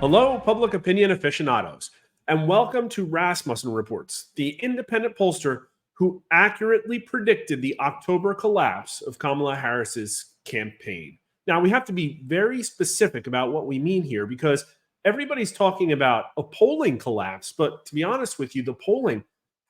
Hello, public opinion aficionados, and welcome to Rasmussen Reports, the independent pollster who accurately predicted the October collapse of Kamala Harris's campaign. Now, we have to be very specific about what we mean here because everybody's talking about a polling collapse, but to be honest with you, the polling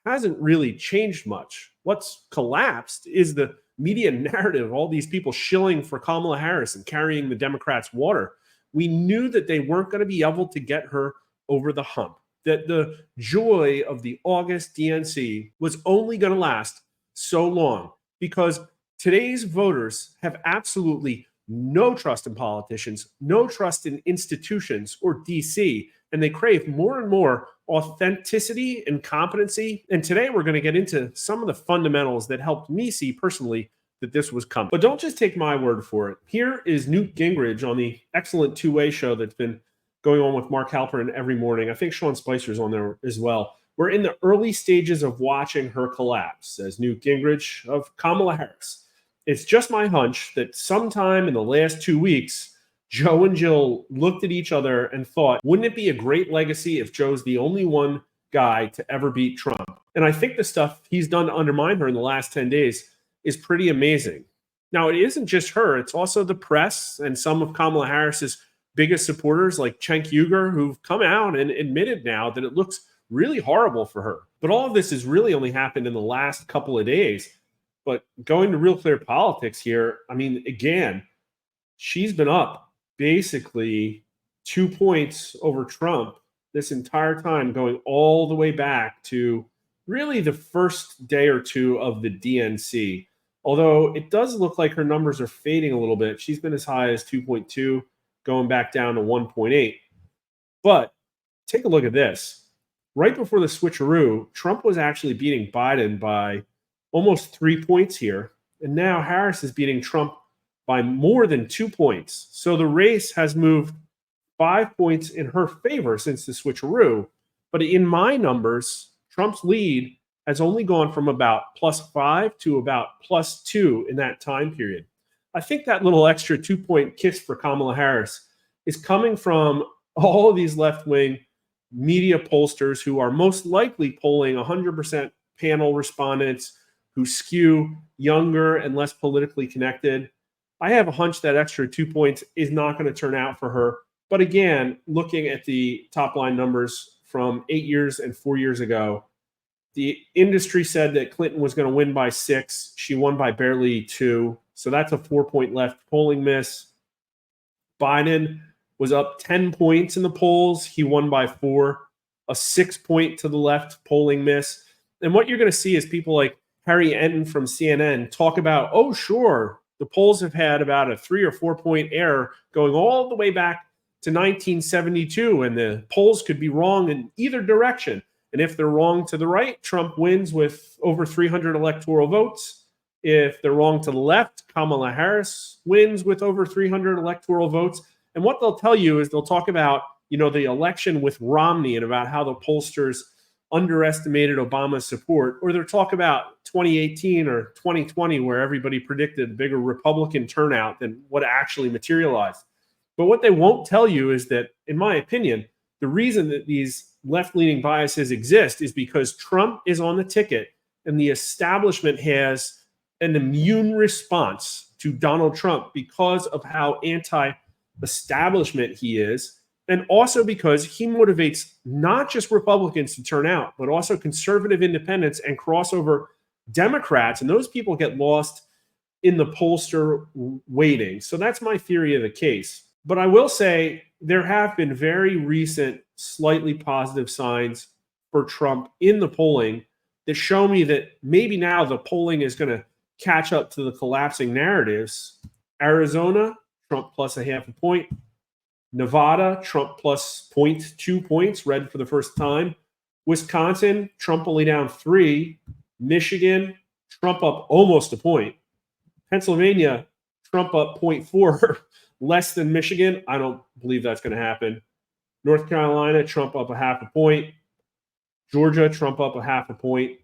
hasn't really changed much. What's collapsed is the media narrative, all these people shilling for Kamala Harris and carrying the Democrats' water. We knew that they weren't going to be able to get her over the hump, that the joy of the August DNC was only going to last so long because today's voters have absolutely no trust in politicians, no trust in institutions or DC, and they crave more and more authenticity and competency. And today we're going to get into some of the fundamentals that helped me see personally that this was coming. But don't just take my word for it. Here is Newt Gingrich on the excellent two-way show that's been going on with Mark Halperin every morning. I think Sean Spicer's on there as well. We're in the early stages of watching her collapse, says Newt Gingrich of Kamala Harris. It's just my hunch that sometime in the last 2 weeks, Joe and Jill looked at each other and thought, wouldn't it be a great legacy if Joe's the only one guy to ever beat Trump? And I think the stuff he's done to undermine her in the last 10 days is pretty amazing. Now, it isn't just her. It's also the press and some of Kamala Harris's biggest supporters like Cenk Uygur who've come out and admitted now that it looks really horrible for her. But all of this has really only happened in the last couple of days. But going to Real Clear Politics here, I mean, again, she's been up basically 2 points over Trump this entire time, going all the way back to really the first day or two of the DNC. Although it does look like her numbers are fading a little bit. She's been as high as 2.2, going back down to 1.8. But take a look at this. Right before the switcheroo, Trump was actually beating Biden by almost 3 points here. And now Harris is beating Trump by more than 2 points. So the race has moved 5 points in her favor since the switcheroo. But in my numbers, Trump's lead has only gone from about +5 to about +2 in that time period. I think that little extra 2-point kiss for Kamala Harris is coming from all of these left-wing media pollsters who are most likely polling 100% panel respondents who skew younger and less politically connected. I have a hunch that extra 2 points is not going to turn out for her. But again, looking at the top line numbers from 8 years and 4 years ago, the industry said that Clinton was going to win by 6. She won by barely 2. So that's a 4-point left polling miss. Biden was up 10 points in the polls. He won by 4, a 6-point to the left polling miss. And what you're going to see is people like Harry Enton from CNN talk about, oh, sure, the polls have had about a 3 or 4-point error going all the way back to 1972, and the polls could be wrong in either direction. And if they're wrong to the right, Trump wins with over 300 electoral votes. If they're wrong to the left, Kamala Harris wins with over 300 electoral votes. And what they'll tell you is they'll talk about, the election with Romney and about how the pollsters underestimated Obama's support, or they'll talk about 2018 or 2020, where everybody predicted a bigger Republican turnout than what actually materialized. But what they won't tell you is that, in my opinion, the reason that these left-leaning biases exist is because Trump is on the ticket and the establishment has an immune response to Donald Trump because of how anti-establishment he is, and also because he motivates not just Republicans to turn out, but also conservative independents and crossover Democrats, and those people get lost in the pollster waiting. So that's my theory of the case. But I will say there have been very recent, slightly positive signs for Trump in the polling that show me that maybe now the polling is going to catch up to the collapsing narratives. Arizona, Trump plus a half a point. Nevada, Trump plus 0.2 points, red for the first time. Wisconsin, Trump only down 3. Michigan, Trump up almost a point. Pennsylvania, Trump up 0.4, less than Michigan. I don't believe that's going to happen. North Carolina, Trump up a half a point. Georgia, Trump up a half a point.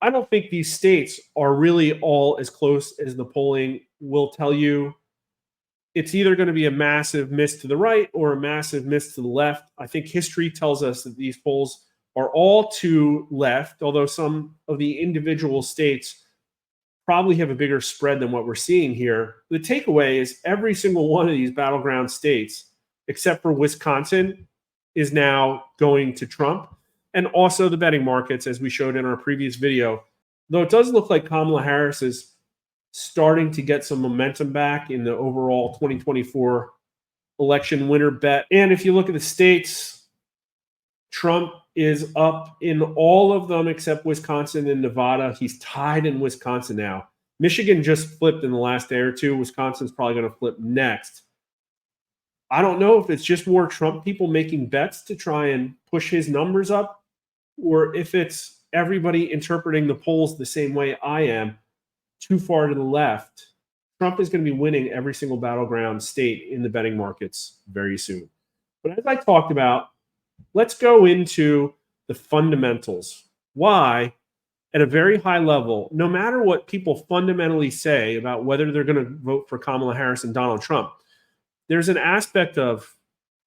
I don't think these states are really all as close as the polling will tell you. it's either going to be a massive miss to the right or a massive miss to the left. I think history tells us that these polls are all to left, although some of the individual states probably have a bigger spread than what we're seeing here. The takeaway is every single one of these battleground states, except for Wisconsin, is now going to Trump. And also the betting markets, as we showed in our previous video. Though it does look like Kamala Harris is starting to get some momentum back in the overall 2024 election winner bet. And if you look at the states, Trump is up in all of them except Wisconsin and Nevada. He's tied in Wisconsin now. Michigan just flipped in the last day or two. Wisconsin's probably going to flip next. I don't know if it's just more Trump people making bets to try and push his numbers up, or if it's everybody interpreting the polls the same way I am, too far to the left. Trump is going to be winning every single battleground state in the betting markets very soon. But as I talked about, let's go into the fundamentals. Why, at a very high level, no matter what people fundamentally say about whether they're going to vote for Kamala Harris and Donald Trump, there's an aspect of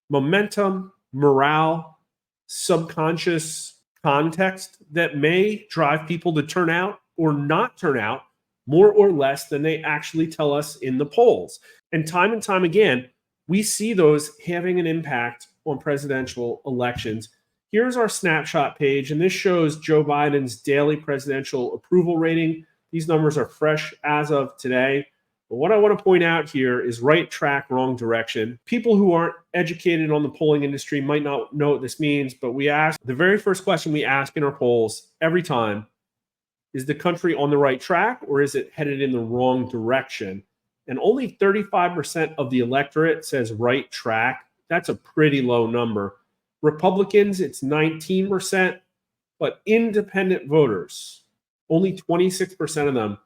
momentum, morale, subconscious context that may drive people to turn out or not turn out more or less than they actually tell us in the polls. And time again, we see those having an impact on presidential elections. Here's our snapshot page, and this shows Joe Biden's daily presidential approval rating. These numbers are fresh as of today. But what I want to point out here is right track, wrong direction. People who aren't educated on the polling industry might not know what this means, but the very first question we ask in our polls every time, is the country on the right track or is it headed in the wrong direction? And only 35% of the electorate says right track. That's a pretty low number. Republicans, it's 19%, but independent voters, only 26% of them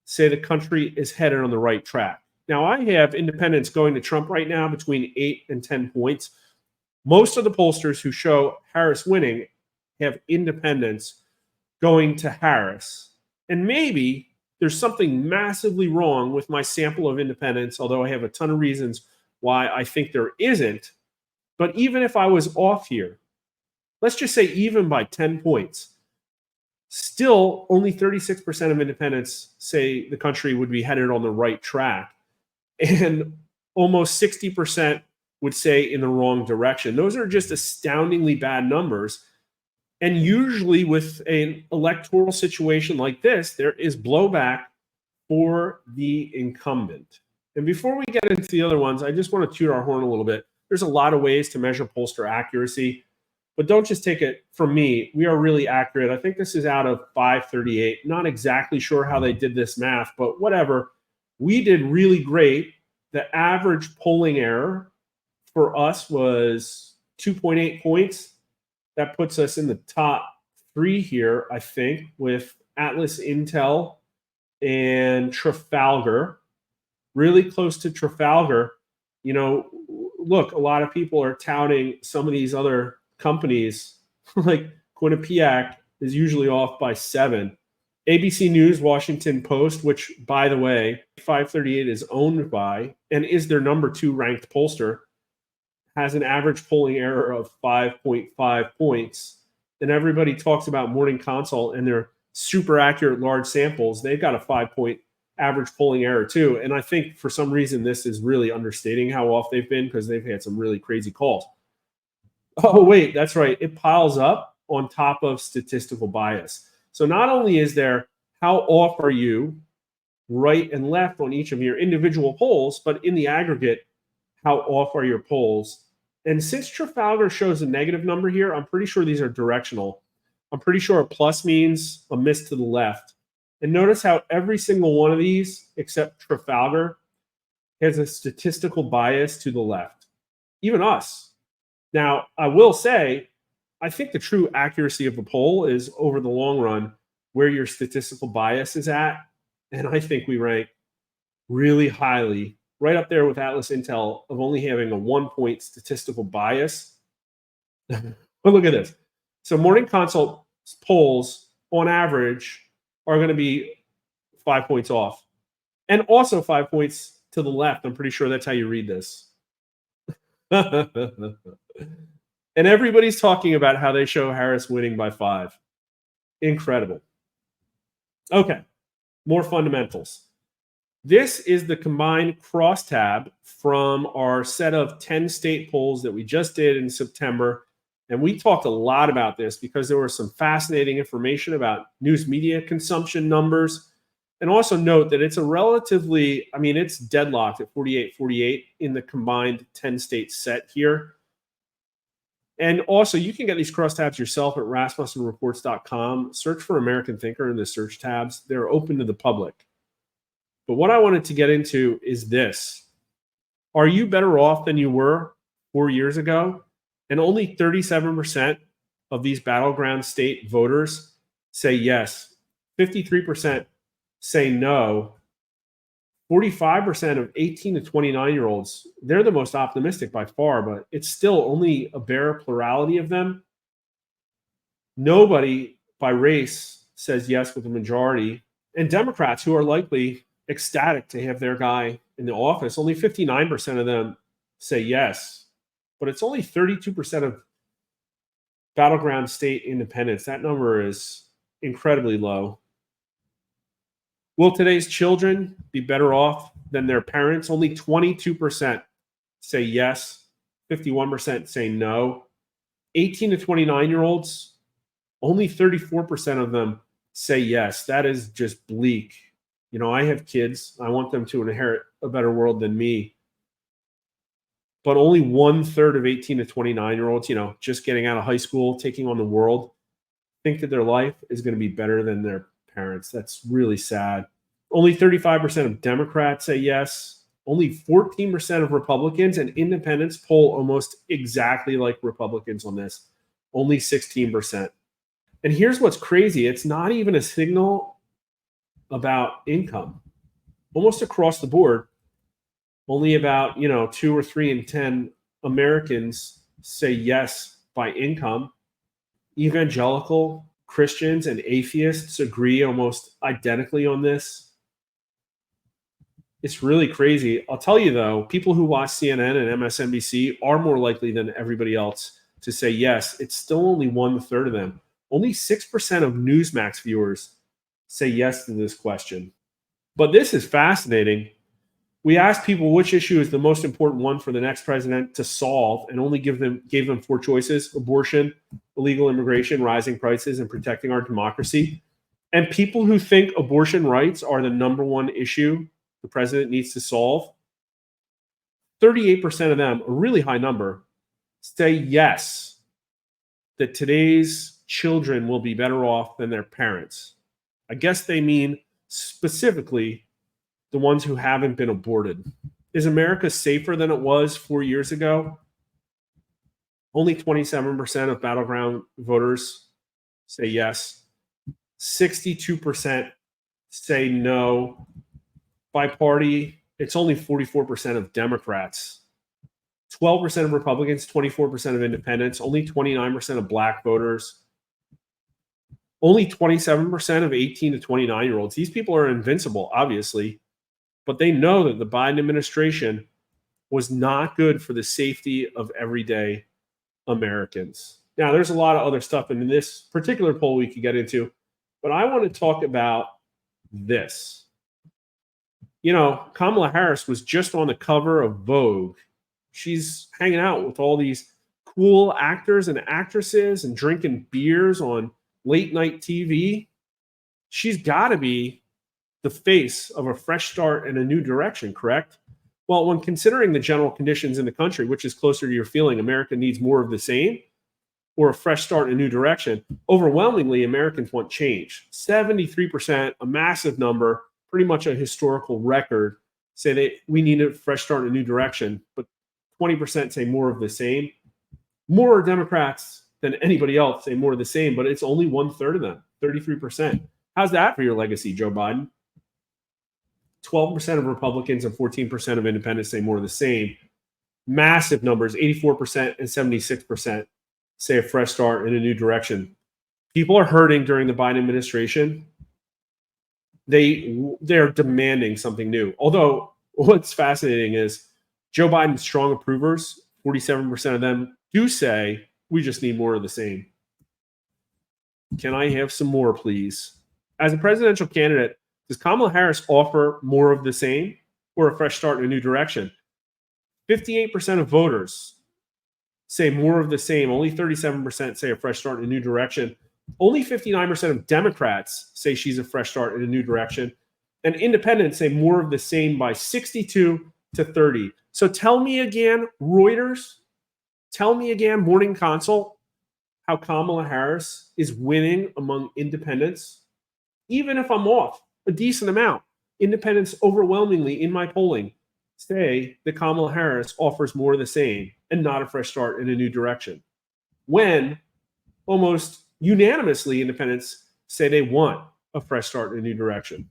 say the country is headed on the right track. Now, I have independents going to Trump right now between 8 and 10 points. Most of the pollsters who show Harris winning have independents going to Harris. And maybe there's something massively wrong with my sample of independents, although I have a ton of reasons why I think there isn't. But even if I was off here, let's just say even by 10 points, still only 36% of independents say the country would be headed on the right track. And almost 60% would say in the wrong direction. Those are just astoundingly bad numbers. And usually with an electoral situation like this, there is blowback for the incumbent. And before we get into the other ones, I just want to toot our horn a little bit. There's a lot of ways to measure pollster accuracy, but don't just take it from me. We are really accurate. I think this is out of 538. Not exactly sure how they did this math, but whatever. We did really great. The average polling error for us was 2.8 points. That puts us in the top 3 here, I think, with Atlas Intel and Trafalgar. Really close to Trafalgar. You know, look, a lot of people are touting some of these other companies, like Quinnipiac is usually off by 7. ABC News, Washington Post, which, by the way, 538 is owned by and is their number 2 ranked pollster, has an average polling error of 5.5 points. And everybody talks about Morning Consult and their super accurate large samples. They've got a 5-point average polling error too. And I think for some reason, this is really understating how off they've been because they've had some really crazy calls. Oh, wait, that's right. It piles up on top of statistical bias. So not only is there how off are you right and left on each of your individual polls, but in the aggregate, how off are your polls? And since Trafalgar shows a negative number here, I'm pretty sure these are directional. I'm pretty sure a plus means a miss to the left. And notice how every single one of these, except Trafalgar, has a statistical bias to the left. Even us. Now, I will say, I think the true accuracy of a poll is over the long run where your statistical bias is at. And I think we rank really highly, right up there with Atlas Intel, of only having a 1-point statistical bias. But look at this. So Morning Consult polls, on average, are going to be 5 points off. And also 5 points to the left. I'm pretty sure that's how you read this. And everybody's talking about how they show Harris winning by 5. Incredible. Okay, more fundamentals. This is the combined crosstab from our set of 10 state polls that we just did in September. And we talked a lot about this because there was some fascinating information about news media consumption numbers. And also note that it's a relatively, I mean, it's deadlocked at 48-48 in the combined 10 state set here. And also, you can get these crosstabs yourself at rasmussenreports.com. Search for American Thinker in the search tabs. They're open to the public. But what I wanted to get into is this. Are you better off than you were 4 years ago? And only 37% of these battleground state voters say yes. 53% say no. 45% of 18 to 29-year-olds, they're the most optimistic by far, but it's still only a bare plurality of them. Nobody by race says yes with a majority. And Democrats, who are likely ecstatic to have their guy in the office, only 59% of them say yes. But it's only 32% of battleground state independents. That number is incredibly low. Will today's children be better off than their parents? Only 22% say yes, 51% say no. 18 to 29-year-olds, only 34% of them say yes. That is just bleak. You know, I have kids. I want them to inherit a better world than me. But only 1/3 of 18 to 29-year-olds, you know, just getting out of high school, taking on the world, think that their life is going to be better than their parents. That's really sad. Only 35% of Democrats say yes. Only 14% of Republicans and independents poll almost exactly like Republicans on this. Only 16%. And here's what's crazy. It's not even a signal about income. Almost across the board, only about, 2 or 3 in 10 Americans say yes by income. Evangelical Christians and atheists agree almost identically on this. It's really crazy. I'll tell you, though, people who watch CNN and MSNBC are more likely than everybody else to say yes. It's still only 1/3 of them. Only 6% of Newsmax viewers say yes to this question. But this is fascinating. We asked people which issue is the most important one for the next president to solve, and only gave them 4 choices: abortion, illegal immigration, rising prices, and protecting our democracy. And people who think abortion rights are the number one issue the president needs to solve, 38% of them, a really high number, say yes, that today's children will be better off than their parents. I guess they mean specifically the ones who haven't been aborted. Is America safer than it was 4 years ago? Only 27% of battleground voters say yes. 62% say no. By party, it's only 44% of Democrats. 12% of Republicans, 24% of independents, only 29% of black voters. Only 27% of 18 to 29-year-olds. These people are invincible, obviously, but they know that the Biden administration was not good for the safety of everyday Americans. Now, there's a lot of other stuff in this particular poll we could get into, but I want to talk about this. Kamala Harris was just on the cover of Vogue. She's hanging out with all these cool actors and actresses and drinking beers on late night TV. She's got to be the face of a fresh start and a new direction, correct? Well, when considering the general conditions in the country, which is closer to your feeling America needs more of the same or a fresh start and a new direction, overwhelmingly, Americans want change. 73%, a massive number, pretty much a historical record, say that we need a fresh start and a new direction, but 20% say more of the same. More Democrats than anybody else say more of the same, but it's only 1/3 of them, 33%. How's that for your legacy, Joe Biden? 12% of Republicans and 14% of independents say more of the same. Massive numbers, 84% and 76% say a fresh start and a new direction. People are hurting during the Biden administration. They're demanding something new. Although what's fascinating is Joe Biden's strong approvers, 47% of them do say, we just need more of the same. Can I have some more, please? As a presidential candidate, does Kamala Harris offer more of the same or a fresh start in a new direction? 58% of voters say more of the same. Only 37% say a fresh start in a new direction. Only 59% of Democrats say she's a fresh start in a new direction. And independents say more of the same by 62 to 30. So tell me again, Reuters, tell me again, Morning Consult, how Kamala Harris is winning among independents. Even if I'm off a decent amount, independents overwhelmingly in my polling say that Kamala Harris offers more of the same and not a fresh start in a new direction. When almost unanimously independents say they want a fresh start in a new direction.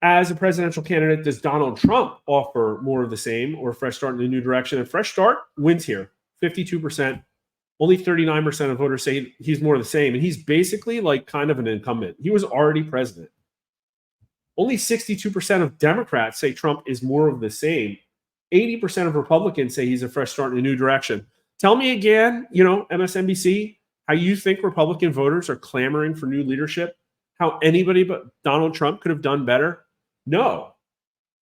As a presidential candidate, does Donald Trump offer more of the same or a fresh start in a new direction? And fresh start wins here, 52%. Only 39% of voters say he's more of the same. And he's basically like kind of an incumbent. He was already president. Only 62% of Democrats say Trump is more of the same. 80% of Republicans say he's a fresh start in a new direction. Tell me again, MSNBC, how you think Republican voters are clamoring for new leadership, how anybody but Donald Trump could have done better. No,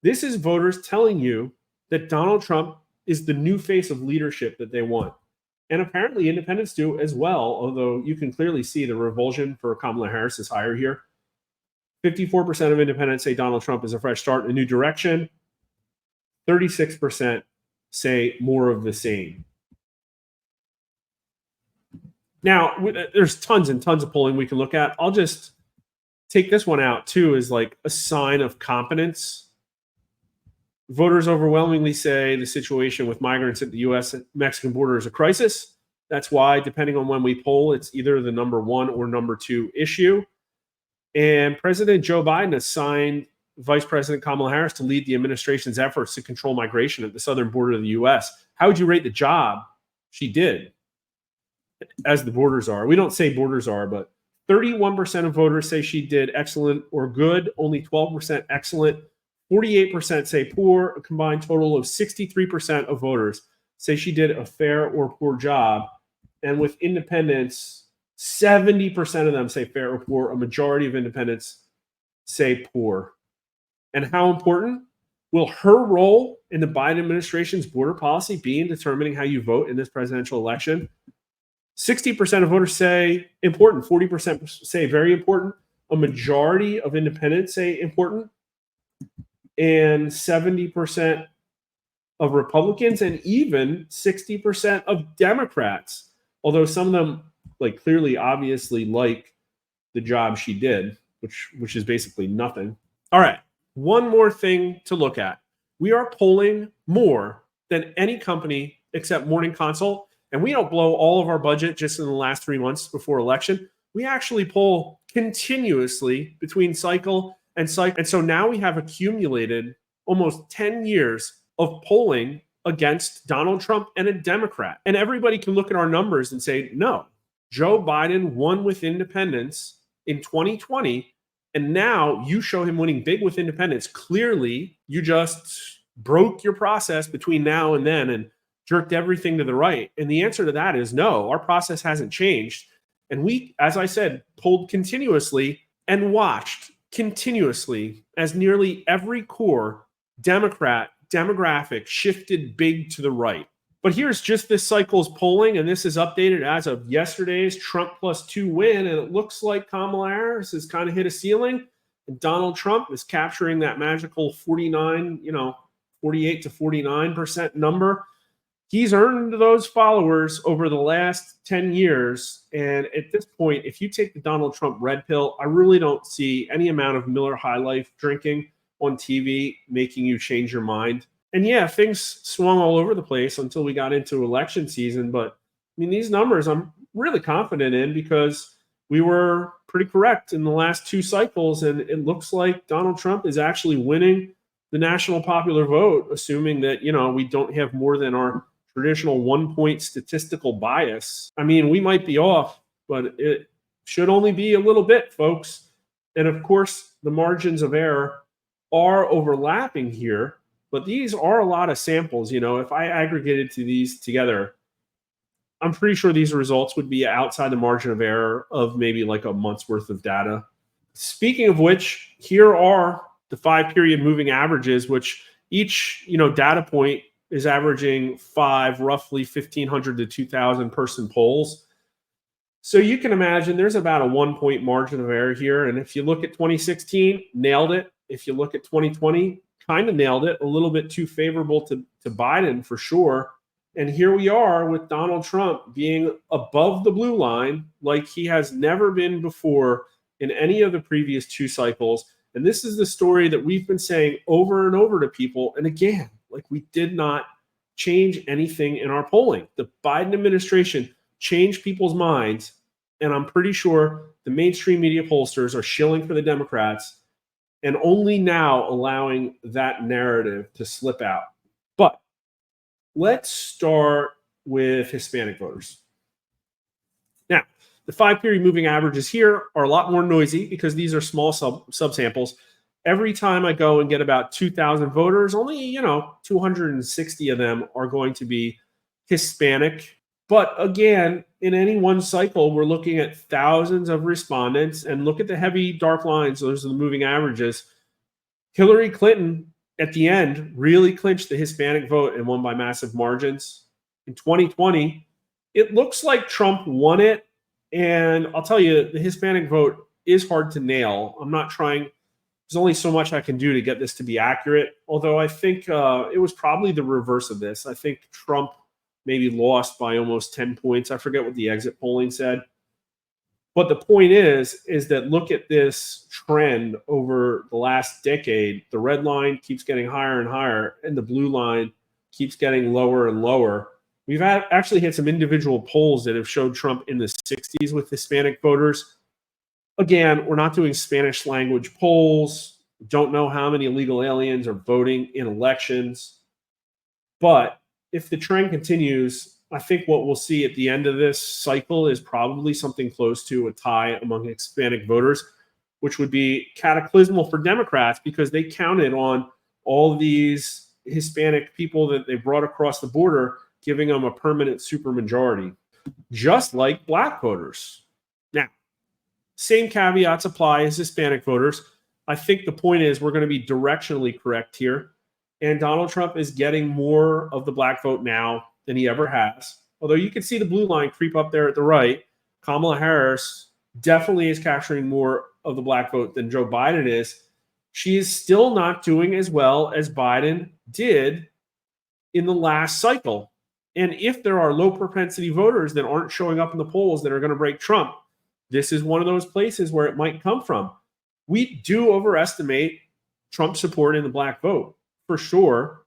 this is voters telling you that Donald Trump is the new face of leadership that they want. And apparently independents do as well, although you can clearly see the revulsion for Kamala Harris is higher here. 54% of independents say Donald Trump is a fresh start in a new direction. 36% say more of the same. Now, there's tons and tons of polling we can look at. I'll just take this one out, too, as like a sign of competence. Voters overwhelmingly say the situation with migrants at the U.S.-Mexican border is a crisis. That's why, depending on when we poll, it's either the number one or number two issue. And President Joe Biden assigned Vice President Kamala Harris to lead the administration's efforts to control migration at the southern border of the U.S. How would you rate the job she did, as the borders are? We don't say borders are, but 31% of voters say she did excellent or good. Only 12% excellent. 48% say poor. A combined total of 63% of voters say she did a fair or poor job. And with independents, 70% of them say fair or poor. A majority of independents say poor. And how important will her role in the Biden administration's border policy be in determining how you vote in this presidential election? 60% of voters say important. 40% say very important. A majority of independents say important. And 70% of Republicans and even 60% of Democrats, although some of them clearly obviously like the job she did, which is basically nothing. All right, one more thing to look at. We are polling more than any company except Morning Consult, and we don't blow all of our budget just in the last 3 months before election. We actually poll continuously between cycle and cycle. And so now we have accumulated almost 10 years of polling against Donald Trump and a Democrat. And everybody can look at our numbers and say, no, Joe Biden won with independents in 2020. And now you show him winning big with independents. Clearly, you just broke your process between now and then and jerked everything to the right. And the answer to that is no, our process hasn't changed. And we, as I said, polled continuously and watched continuously as nearly every core Democrat demographic shifted big to the right. But here's just this cycle's polling, and this is updated as of yesterday's Trump +2 win, and it looks like Kamala Harris has kind of hit a ceiling, and Donald Trump is capturing that magical 48 to 49% number. He's earned those followers over the last 10 years. And at this point, if you take the Donald Trump red pill, I really don't see any amount of Miller High Life drinking on TV making you change your mind. And yeah, things swung all over the place until we got into election season. But I mean, these numbers I'm really confident in because we were pretty correct in the last two cycles. And it looks like Donald Trump is actually winning the national popular vote, assuming that, we don't have more than our traditional 1-point statistical bias. I mean, we might be off, but it should only be a little bit, folks. And of course, the margins of error are overlapping here, but these are a lot of samples. If I aggregated to these together, I'm pretty sure these results would be outside the margin of error of maybe like a month's worth of data. Speaking of which, here are the 5-period moving averages, which each data point is averaging roughly 1,500 to 2,000 person polls. So you can imagine there's about a 1-point margin of error here. And if you look at 2016, nailed it. If you look at 2020, kind of nailed it. A little bit too favorable to Biden for sure. And here we are with Donald Trump being above the blue line like he has never been before in any of the previous 2 cycles. And this is the story that we've been saying over and over to people. And again, like, we did not change anything in our polling. The Biden administration changed people's minds. And I'm pretty sure the mainstream media pollsters are shilling for the Democrats and only now allowing that narrative to slip out. But let's start with Hispanic voters. Now, the 5-period moving averages here are a lot more noisy because these are small subsamples. Every time I go and get about 2,000 voters, only 260 of them are going to be Hispanic. But again, in any one cycle, we're looking at thousands of respondents. And look at the heavy dark lines. Those are the moving averages. Hillary Clinton, at the end, really clinched the Hispanic vote and won by massive margins. In 2020, it looks like Trump won it. And I'll tell you, the Hispanic vote is hard to nail. I'm not trying. There's only so much I can do to get this to be accurate. Although I think it was probably the reverse of this. I think Trump maybe lost by almost 10 points. I forget what the exit polling said. But the point is that look at this trend over the last decade. The red line keeps getting higher and higher, and the blue line keeps getting lower and lower. We've actually had some individual polls that have showed Trump in the 60s with Hispanic voters. Again, we're not doing Spanish language polls. Don't know how many illegal aliens are voting in elections. But if the trend continues, I think what we'll see at the end of this cycle is probably something close to a tie among Hispanic voters, which would be cataclysmal for Democrats because they counted on all these Hispanic people that they brought across the border, giving them a permanent supermajority, just like Black voters. Now, same caveats apply as Hispanic voters. I think the point is we're going to be directionally correct here. And Donald Trump is getting more of the Black vote now than he ever has. Although you can see the blue line creep up there at the right, Kamala Harris definitely is capturing more of the Black vote than Joe Biden is. She is still not doing as well as Biden did in the last cycle. And if there are low propensity voters that aren't showing up in the polls that are going to break Trump, this is one of those places where it might come from. We do overestimate Trump support in the Black vote, for sure.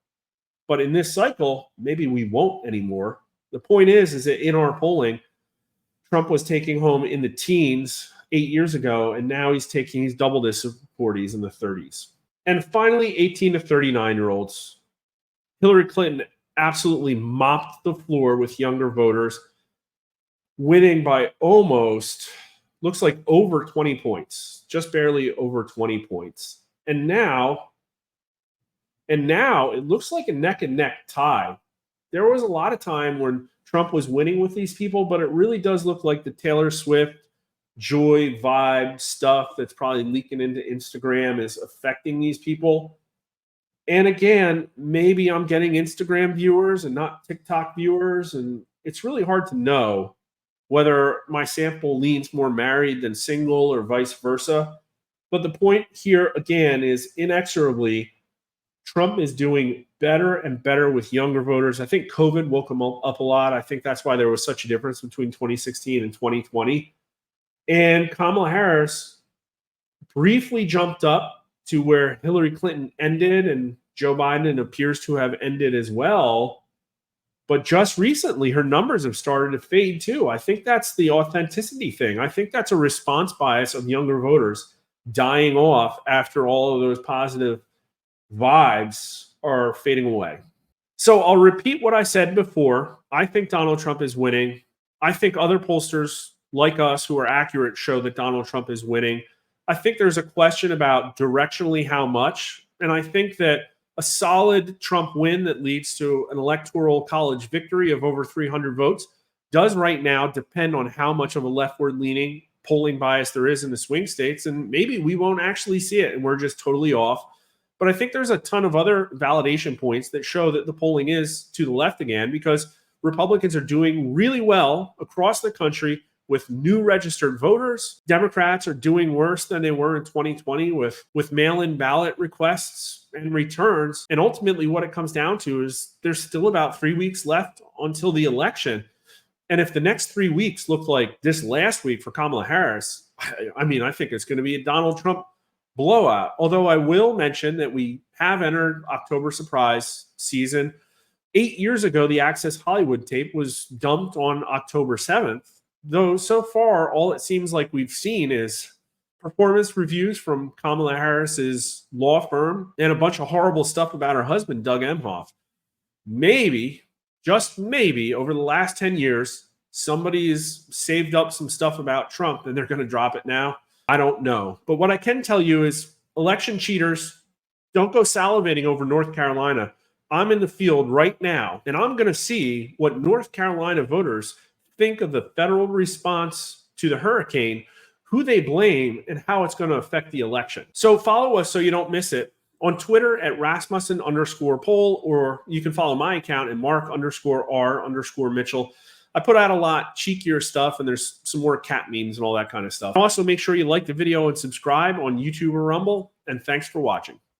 But in this cycle, maybe we won't anymore. The point is that in our polling, Trump was taking home in the teens 8 years ago, and now he's doubled his support. He's in the 30s. And finally, 18 to 39-year-olds. Hillary Clinton absolutely mopped the floor with younger voters, winning by almost, looks like over 20 points, just barely over 20 points. And now it looks like a neck and neck tie. There was a lot of time when Trump was winning with these people, but it really does look like the Taylor Swift joy vibe stuff that's probably leaking into Instagram is affecting these people. And again, maybe I'm getting Instagram viewers and not TikTok viewers. And it's really hard to know whether my sample leans more married than single or vice versa. But the point here, again, is inexorably, Trump is doing better and better with younger voters. I think COVID woke him up a lot. I think that's why there was such a difference between 2016 and 2020. And Kamala Harris briefly jumped up to where Hillary Clinton ended and Joe Biden appears to have ended as well. But just recently, her numbers have started to fade too. I think that's the authenticity thing. I think that's a response bias of younger voters dying off after all of those positive vibes are fading away. So I'll repeat what I said before. I think Donald Trump is winning. I think other pollsters like us who are accurate show that Donald Trump is winning. I think there's a question about directionally how much. And I think that a solid Trump win that leads to an electoral college victory of over 300 votes does right now depend on how much of a leftward leaning polling bias there is in the swing states. And maybe we won't actually see it and we're just totally off. But I think there's a ton of other validation points that show that the polling is to the left again, because Republicans are doing really well across the country with new registered voters. Democrats are doing worse than they were in 2020 with mail-in ballot requests and returns. And ultimately what it comes down to is there's still about 3 weeks left until the election. And if the next 3 weeks look like this last week for Kamala Harris, I mean, I think it's going to be a Donald Trump blowout. Although I will mention that we have entered October surprise season. 8 years ago, the Access Hollywood tape was dumped on October 7th. Though so far, all it seems like we've seen is performance reviews from Kamala Harris's law firm and a bunch of horrible stuff about her husband, Doug Emhoff. Maybe, just maybe, over the last 10 years, somebody's saved up some stuff about Trump and they're going to drop it now. I don't know. But what I can tell you is election cheaters, don't go salivating over North Carolina. I'm in the field right now, and I'm going to see what North Carolina voters think of the federal response to the hurricane, who they blame, and how it's going to affect the election. So follow us so you don't miss it on Twitter at Rasmussen_poll, or you can follow my account at Mark_R_Mitchell. I put out a lot cheekier stuff, and there's some more cat memes and all that kind of stuff. Also, make sure you like the video and subscribe on YouTube or Rumble, and thanks for watching.